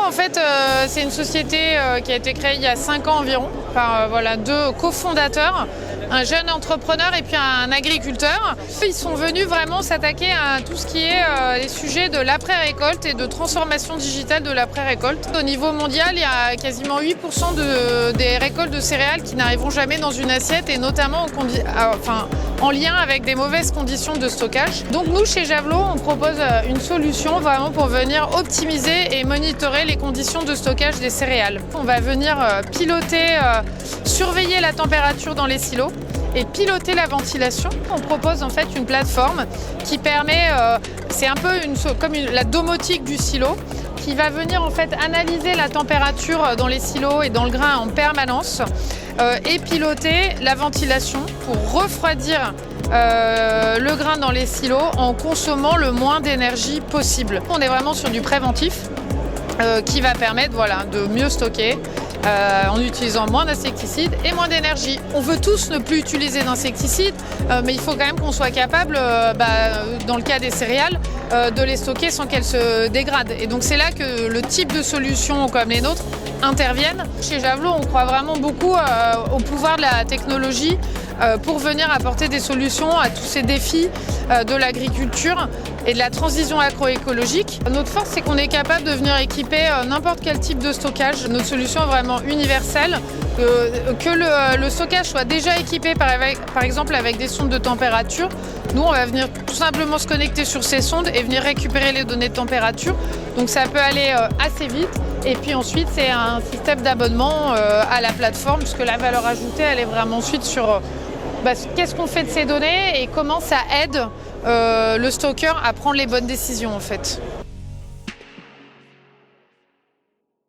en fait, c'est une société qui a été créée il y a 5 ans environ par deux cofondateurs, un jeune entrepreneur et puis un agriculteur. Ils sont venus vraiment s'attaquer à tout ce qui est les sujets de l'après-récolte et de transformation digitale de l'après-récolte. Au niveau mondial, il y a quasiment 8% des récoltes de céréales qui n'arriveront jamais dans une assiette et notamment en lien avec des mauvaises conditions de stockage. Donc nous, chez Javelot, on propose une solution vraiment pour venir optimiser et monitorer les conditions de stockage des céréales. On va venir piloter, surveiller la température dans les silos et piloter la ventilation. On propose en fait une plateforme qui permet, c'est un peu comme la domotique du silo, qui va venir en fait analyser la température dans les silos et dans le grain en permanence et piloter la ventilation pour refroidir le grain dans les silos en consommant le moins d'énergie possible. On est vraiment sur du préventif qui va permettre de mieux stocker en utilisant moins d'insecticides et moins d'énergie. On veut tous ne plus utiliser d'insecticides, mais il faut quand même qu'on soit capable, dans le cas des céréales, de les stocker sans qu'elles se dégradent. Et donc c'est là que le type de solutions comme les nôtres interviennent. Chez Javelot, on croit vraiment beaucoup au pouvoir de la technologie pour venir apporter des solutions à tous ces défis de l'agriculture et de la transition agroécologique. Notre force, c'est qu'on est capable de venir équiper n'importe quel type de stockage. Notre solution est vraiment universelle. Que le stockage soit déjà équipé par exemple avec des sondes de température. Nous, on va venir tout simplement se connecter sur ces sondes et venir récupérer les données de température. Donc ça peut aller assez vite. Et puis ensuite, c'est un système d'abonnement à la plateforme, puisque la valeur ajoutée, elle est vraiment ensuite sur qu'est-ce qu'on fait de ces données et comment ça aide le stocker à prendre les bonnes décisions en fait.